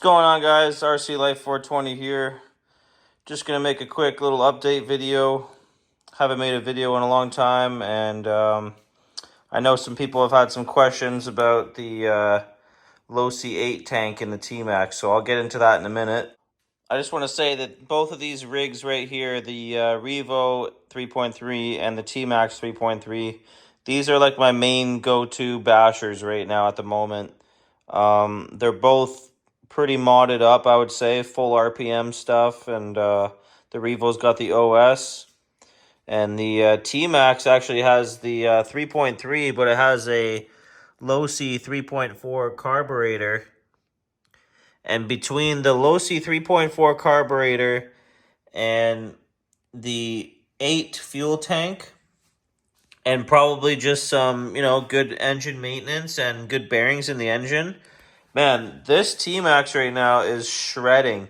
going on, guys? RC Life 420 here. Just gonna make a quick little update video. Haven't made a video in a long time, and I know some people have had some questions about the low C8 tank in the Tmaxx, so I'll get into that in a minute. I just want to say that both of these rigs right here, the Revo 3.3 and the Tmaxx 3.3, these are like my main go-to bashers right now at the moment. They're both pretty modded up, I would say, full RPM stuff, and the Revo's got the OS. And the Tmaxx actually has the 3.3, but it has a low C 3.4 carburetor. And between the low C 3.4 carburetor and the 8 fuel tank, and probably just some, good engine maintenance and good bearings in the engine, man, this Tmaxx right now is shredding.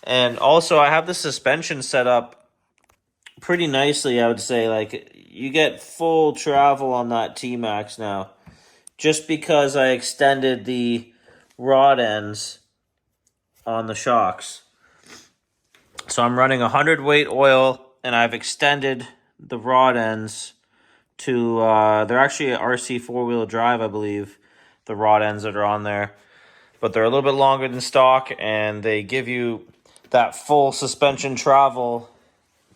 And also, I have the suspension set up pretty nicely, I would say. Like, you get full travel on that Tmaxx now, just because I extended the rod ends on the shocks. So I'm running 100 weight oil, and I've extended the rod ends to, they're actually a RC four-wheel drive, I believe, the rod ends that are on there. But they're a little bit longer than stock, and they give you that full suspension travel,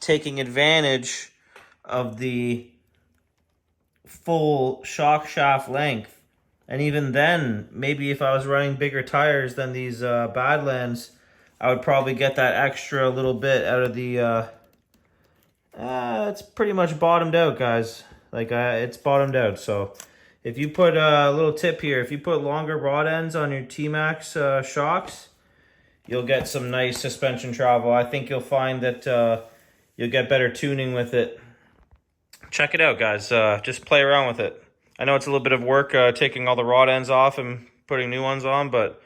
taking advantage of the full shock shaft length. And even then, maybe if I was running bigger tires than these Badlands, I would probably get that extra little bit out of the... it's pretty much bottomed out, guys. Like, it's bottomed out. So if you put a little tip here, if you put longer rod ends on your Tmaxx shocks, you'll get some nice suspension travel. I think you'll find that you'll get better tuning with it. Check it out, guys. Just play around with it. I know it's a little bit of work taking all the rod ends off and putting new ones on, but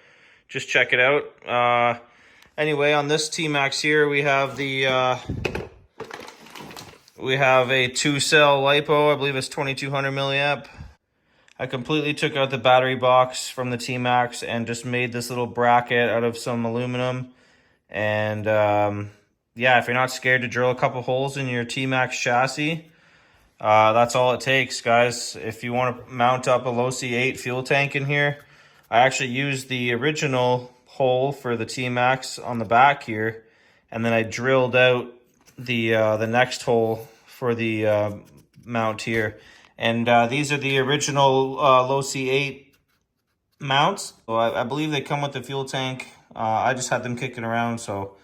just check it out. Anyway, on this Tmaxx here, we have the we have a 2-cell LiPo. I believe it's 2200 milliamp. I completely took out the battery box from the Tmaxx and just made this little bracket out of some aluminum. And yeah, if you're not scared to drill a couple holes in your Tmaxx chassis, that's all it takes, guys. If you want to mount up a low C8 fuel tank in here, I actually used the original hole for the Tmaxx on the back here, and then I drilled out the next hole for the mount here. And these are the original low C8 mounts. So I believe they come with the fuel tank. I just had them kicking around, so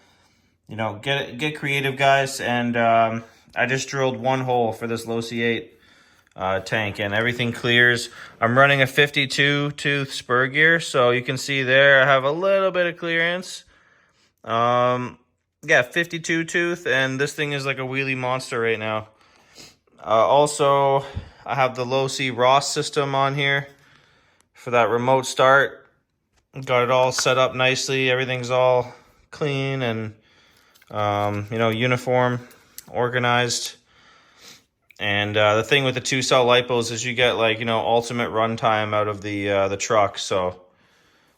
get creative, guys. And I just drilled one hole for this low C8 tank, and everything clears. I'm running a 52 tooth spur gear, so you can see there I have a little bit of clearance. Yeah, 52 tooth, and this thing is like a wheelie monster right now. Also, I have the low C Ross system on here for that remote start. Got it all set up nicely. Everything's all clean and uniform, organized. And the thing with the 2-cell LiPos is you get ultimate runtime out of the truck. So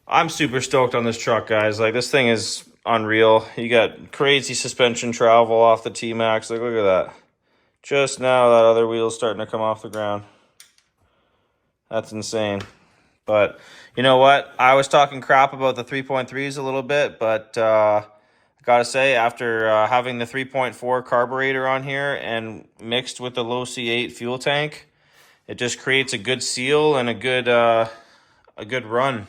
I'm super stoked on this truck, guys. Like, this thing is unreal. You got crazy suspension travel off the Tmaxx. Like, look at that. Just now that other wheel's starting to come off the ground. That's insane. But you know what? I was talking crap about the 3.3s a little bit, but I gotta say, after having the 3.4 carburetor on here and mixed with the low C8 fuel tank, it just creates a good seal and a good run.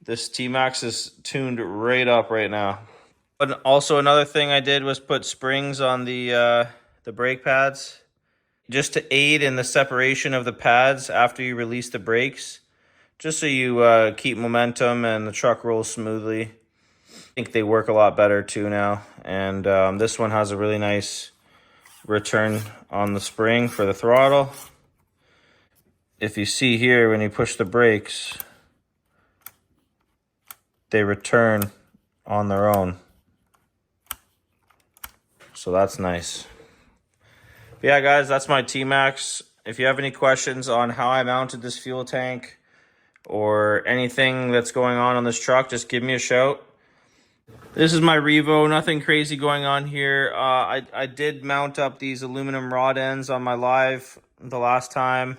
This Tmaxx is tuned right up right now. But also another thing I did was put springs on the brake pads, just to aid in the separation of the pads after you release the brakes, just so you keep momentum and the truck rolls smoothly. I think they work a lot better too now. And this one has a really nice return on the spring for the throttle. If you see here, when you push the brakes, they return on their own. So that's nice. But yeah, guys, that's my Tmaxx. If you have any questions on how I mounted this fuel tank or anything that's going on this truck, just give me a shout. This is my Revo, nothing crazy going on here. I did mount up these aluminum rod ends on my live the last time.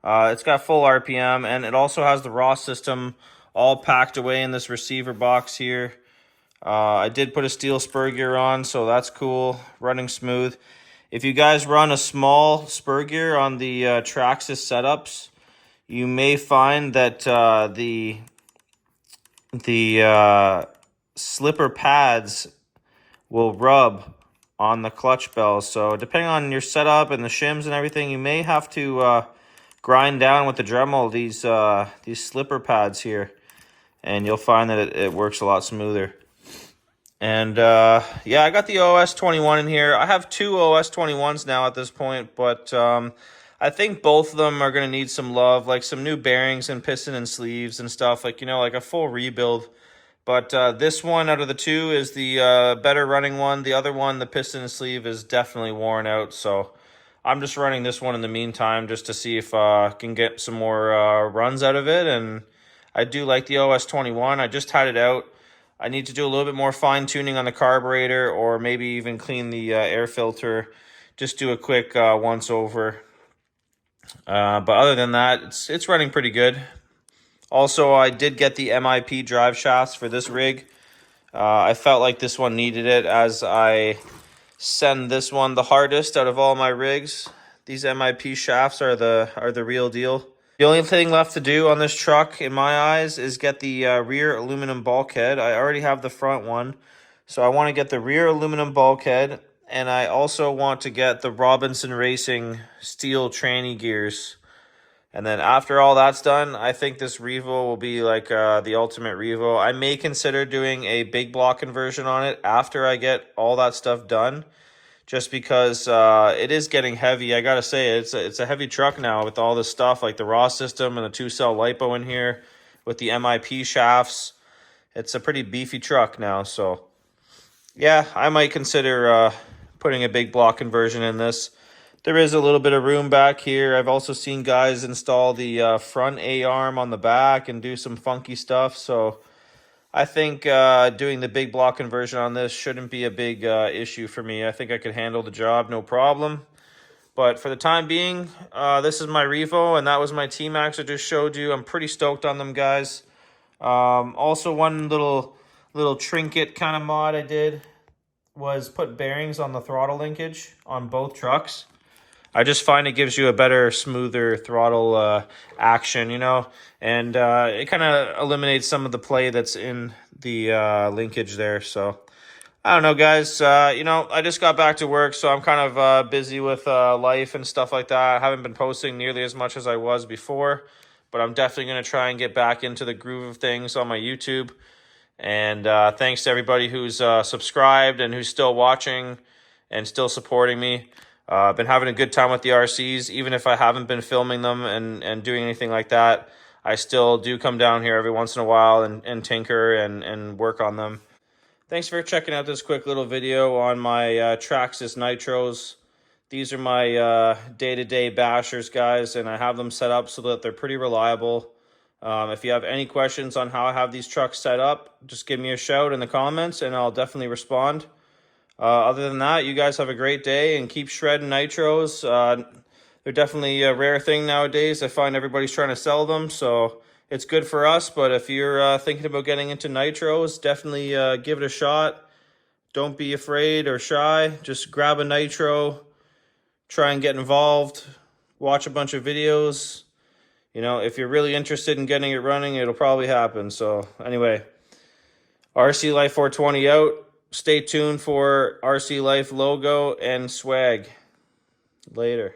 It's got full RPM, and it also has the raw system all packed away in this receiver box here. I did put a steel spur gear on, so that's cool, running smooth. If you guys run a small spur gear on the Tmaxx setups, you may find that the slipper pads will rub on the clutch bells. So depending on your setup and the shims and everything, you may have to grind down with the Dremel these slipper pads here, and you'll find that it works a lot smoother. And yeah, I got the OS 21 in here. I have two OS 21s now at this point, but I think both of them are going to need some love, like some new bearings and piston and sleeves and stuff, like, you know, like a full rebuild. But this one out of the two is the better running one. The other one, the piston and sleeve, is definitely worn out. So I'm just running this one in the meantime just to see if I can get some more runs out of it. And I do like the OS 21. I just had it out. I need to do a little bit more fine tuning on the carburetor, or maybe even clean the air filter. Just do a quick once over. But other than that, it's running pretty good. Also, I did get the MIP drive shafts for this rig. I felt like this one needed it, as I send this one the hardest out of all my rigs. These MIP shafts are the real deal. The only thing left to do on this truck, in my eyes, is get the rear aluminum bulkhead. I already have the front one, so I want to get the rear aluminum bulkhead, and I also want to get the Robinson Racing steel tranny gears. And then after all that's done, I think this Revo will be like the ultimate Revo. I may consider doing a big block conversion on it after I get all that stuff done, just because it is getting heavy. I gotta say, it's a heavy truck now with all this stuff, like the raw system and the 2-cell lipo in here with the MIP shafts. It's a pretty beefy truck now, so yeah, I might consider putting a big block conversion in this. There is a little bit of room back here. I've also seen guys install the front A-arm on the back and do some funky stuff. So I think doing the big block conversion on this shouldn't be a big issue for me. I think I could handle the job, no problem. But for the time being, this is my Revo, and that was my Tmaxx I just showed you. I'm pretty stoked on them, guys. Also, one little trinket kind of mod I did was put bearings on the throttle linkage on both trucks. I just find it gives you a better, smoother throttle action, you know, and it kind of eliminates some of the play that's in the linkage there. So I don't know, guys. You know, I just got back to work, so I'm kind of busy with life and stuff like that. I haven't been posting nearly as much as I was before, but I'm definitely going to try and get back into the groove of things on my YouTube. And thanks to everybody who's subscribed and who's still watching and still supporting me. I've been having a good time with the RCs, even if I haven't been filming them and doing anything like that. I still do come down here every once in a while and tinker and work on them. Thanks for checking out this quick little video on my Traxxas Nitros. These are my day-to-day bashers, guys, and I have them set up so that they're pretty reliable. If you have any questions on how I have these trucks set up, just give me a shout in the comments, and I'll definitely respond. Other than that, you guys have a great day and keep shredding nitros. They're definitely a rare thing nowadays. I find everybody's trying to sell them, so it's good for us. But if you're thinking about getting into nitros, definitely give it a shot. Don't be afraid or shy. Just grab a nitro, try and get involved, watch a bunch of videos. You know, if you're really interested in getting it running, it'll probably happen. So anyway, RC Life 420 out. Stay tuned for RC Life logo and swag. Later.